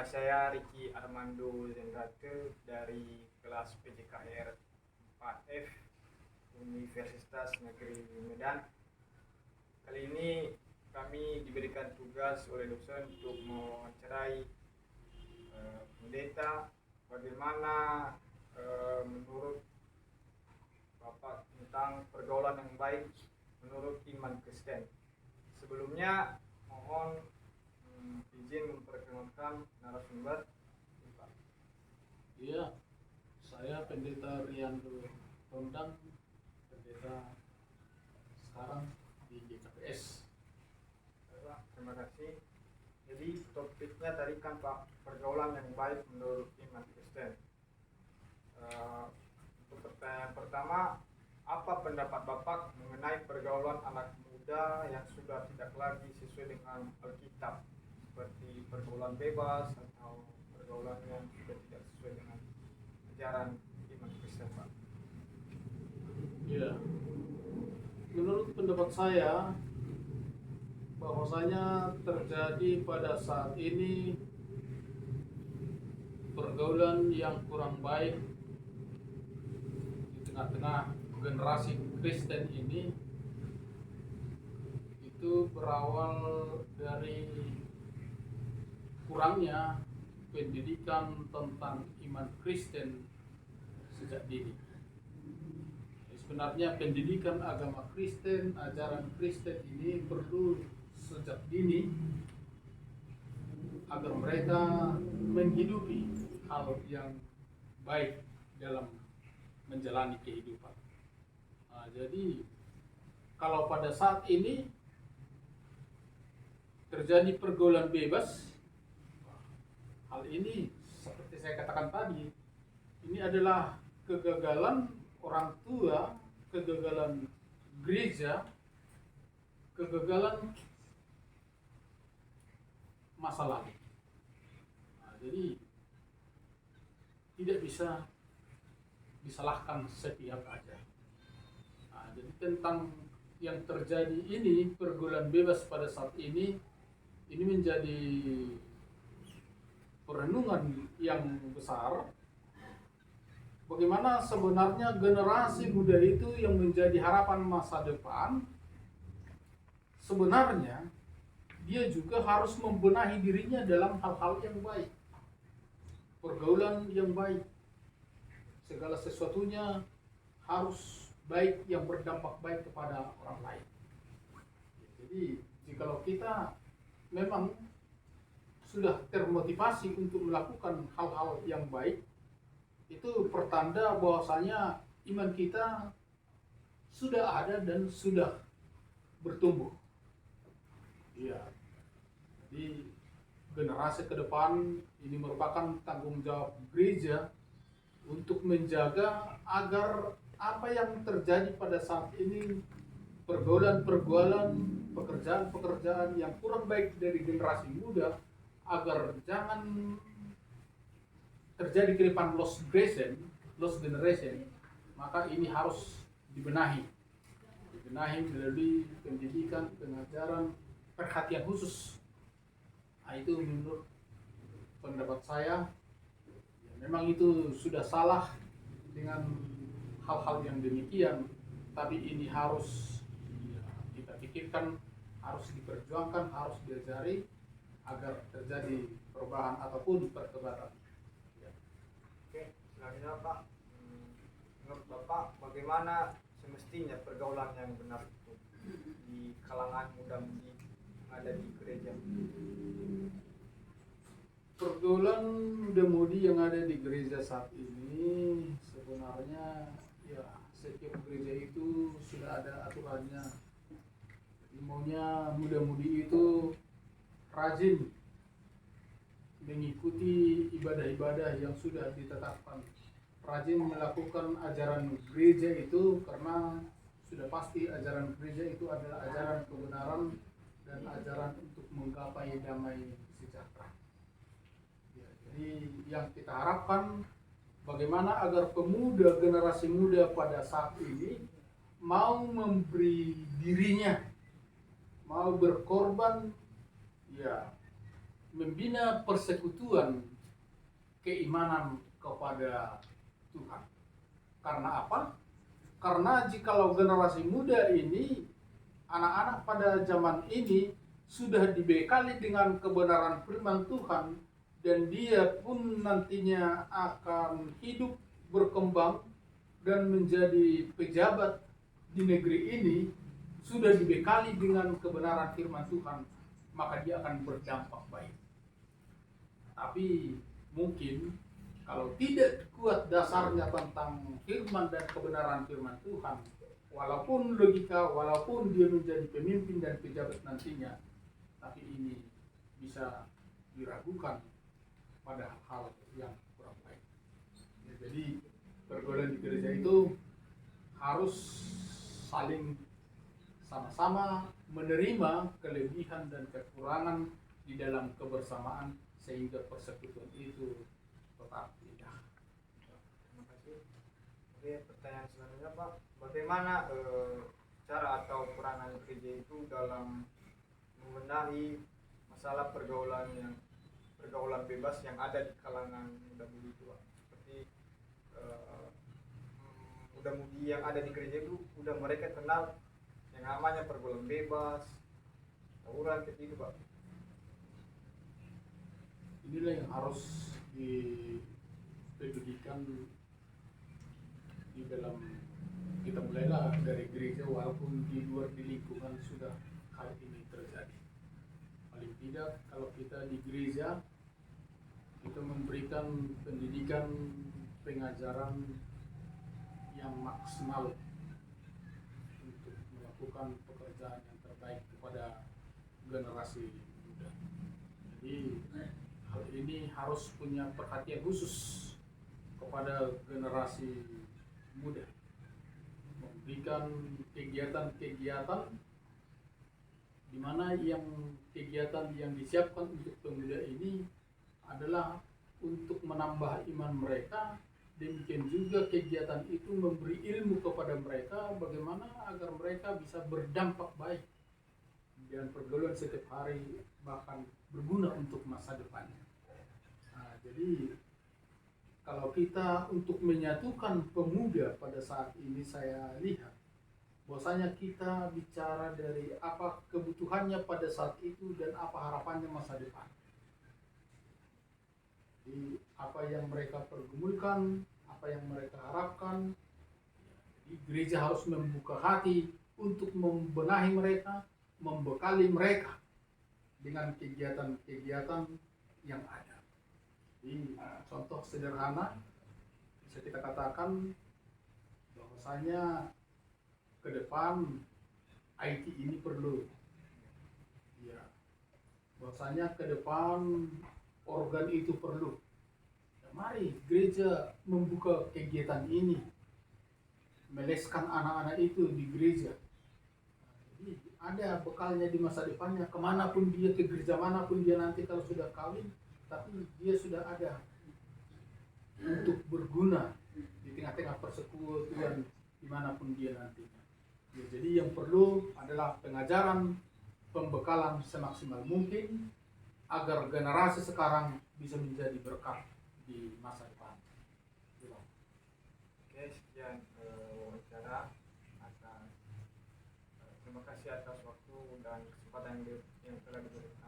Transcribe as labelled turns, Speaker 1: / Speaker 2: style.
Speaker 1: saya Ricky Armando Zendrate dari kelas PJKR 4F Universitas Negeri Medan. Kali ini kami diberikan tugas oleh dosen untuk mewawancarai pendeta bagaimana menurut Bapak tentang pergaulan yang baik menurut iman Kristen. Sebelumnya mohon izin memperkenalkan narasumber.
Speaker 2: Iya, saya Pendeta Riando Rondang, pendeta sekarang di GKPS.
Speaker 1: Terima kasih. Jadi topiknya tadi kan Pak, pergaulan yang baik menurut iman Kristen. Untuk pertanyaan pertama, apa pendapat Bapak mengenai pergaulan anak muda yang sudah tidak lagi sesuai dengan Alkitab, seperti pergaulan bebas atau pergaulan yang sudah tidak sesuai dengan ajaran iman Kristen, Pak?
Speaker 2: Ya, menurut pendapat saya, bahwasanya terjadi pada saat ini pergaulan yang kurang baik di tengah-tengah generasi Kristen ini itu berawal dari kurangnya pendidikan tentang iman Kristen sejak dini. Sebenarnya pendidikan agama Kristen, ajaran Kristen ini perlu sejak dini agar mereka menghidupi hal yang baik dalam menjalani kehidupan. Jadi kalau pada saat ini terjadi pergaulan bebas, hal ini seperti saya katakan tadi, ini adalah kegagalan orang tua, kegagalan gereja, kegagalan masa lalu. Jadi tidak bisa disalahkan sepihak aja. Jadi tentang yang terjadi ini, pergaulan bebas pada saat ini menjadi perenungan yang besar. Bagaimana sebenarnya generasi muda itu yang menjadi harapan masa depan, sebenarnya dia juga harus membenahi dirinya dalam hal-hal yang baik, pergaulan yang baik, segala sesuatunya harus baik yang berdampak baik kepada orang lain. Jadi jikalau kita memang sudah termotivasi untuk melakukan hal-hal yang baik, itu pertanda bahwasanya iman kita sudah ada dan sudah bertumbuh. Iya. Jadi generasi ke depan ini merupakan tanggung jawab gereja untuk menjaga agar apa yang terjadi pada saat ini, pergaulan-pergaulan, pekerjaan-pekerjaan yang kurang baik dari generasi muda, agar jangan terjadi ke depan lost generation, maka ini harus dibenahi melalui pendidikan, pengajaran, perhatian khusus. Itu menurut pendapat saya, ya, memang itu sudah salah dengan hal-hal yang demikian, tapi ini harus kita pikirkan, harus diperjuangkan, harus diajari agar terjadi perubahan ataupun pertobatan.
Speaker 1: Oke, selanjutnya Pak, menurut Bapak bagaimana semestinya pergaulan yang benar itu di kalangan muda-mudi yang ada di gereja?
Speaker 2: Pergaulan muda-mudi yang ada di gereja saat ini sebenarnya ya setiap gereja itu sudah ada aturannya. Jadi maunya muda-mudi itu rajin mengikuti ibadah-ibadah yang sudah ditetapkan, rajin melakukan ajaran gereja itu, karena sudah pasti ajaran gereja itu adalah ajaran kebenaran dan ajaran untuk menggapai damai sejahtera. Ya, jadi yang kita harapkan bagaimana agar pemuda, generasi muda pada saat ini mau memberi dirinya, mau berkorban, ya membina persekutuan keimanan kepada Tuhan. Karena apa? Karena jikalau generasi muda ini, anak-anak pada zaman ini sudah dibekali dengan kebenaran firman Tuhan, dan dia pun nantinya akan hidup, berkembang, dan menjadi pejabat di negeri ini, sudah dibekali dengan kebenaran firman Tuhan, maka dia akan berdampak baik. Tapi mungkin kalau tidak kuat dasarnya tentang firman dan kebenaran firman Tuhan, walaupun logika, walaupun dia menjadi pemimpin dan pejabat nantinya, tapi ini bisa diragukan pada hal yang kurang baik. Ya, jadi pergaulan di gereja itu harus saling sama-sama menerima kelebihan dan kekurangan di dalam kebersamaan, sehingga persekutuan itu tetap indah.
Speaker 1: Terima kasih. Oke, pertanyaan selanjutnya Pak, bagaimana cara atau peranan gereja itu dalam membenahi masalah pergaulan bebas yang ada di kalangan muda-mudi itu, Pak? Seperti muda-mudi yang ada di gereja itu udah mereka kenal yang namanya pergaulan bebas, tawuran kayak gitu, Pak.
Speaker 2: Inilah yang harus dipedulikan di dalam, kita mulailah dari gereja, walaupun di luar di lingkungan sudah hal ini terjadi. Paling tidak kalau kita di gereja, kita memberikan pendidikan, pengajaran yang maksimal untuk melakukan pekerjaan yang terbaik kepada generasi muda. Jadi hal ini harus punya perhatian khusus kepada generasi muda, memberikan kegiatan-kegiatan di mana yang kegiatan yang disiapkan untuk pemuda ini adalah untuk menambah iman mereka. Demikian juga kegiatan itu memberi ilmu kepada mereka bagaimana agar mereka bisa berdampak baik dan pergaulan setiap hari, bahkan berguna untuk masa depannya. Nah, jadi kalau kita untuk menyatukan pemuda pada saat ini, saya lihat bahwasanya kita bicara dari apa kebutuhannya pada saat itu dan apa harapannya masa depan. Jadi apa yang mereka pergumulkan, apa yang mereka harapkan, jadi gereja harus membuka hati untuk membenahi mereka, membekali mereka dengan kegiatan-kegiatan yang ada. Jadi contoh sederhana bisa kita katakan bahwasanya ke depan IT ini perlu, ya, bahwasanya ke depan organ itu perlu. Ya, mari gereja membuka kegiatan ini, meleskan anak-anak itu di gereja. Jadi ada bekalnya di masa depannya, kemanapun dia, ke gereja manapun dia nanti kalau sudah kawin, tapi dia sudah ada untuk berguna di tengah-tengah persekutuan dimanapun dia nantinya. Ya, jadi yang perlu adalah pengajaran, pembekalan semaksimal mungkin agar generasi sekarang bisa menjadi berkat di masa depan.
Speaker 1: Oke, sekian wawancara atas terima kasih atas waktu dan kesempatan yang telah diberikan.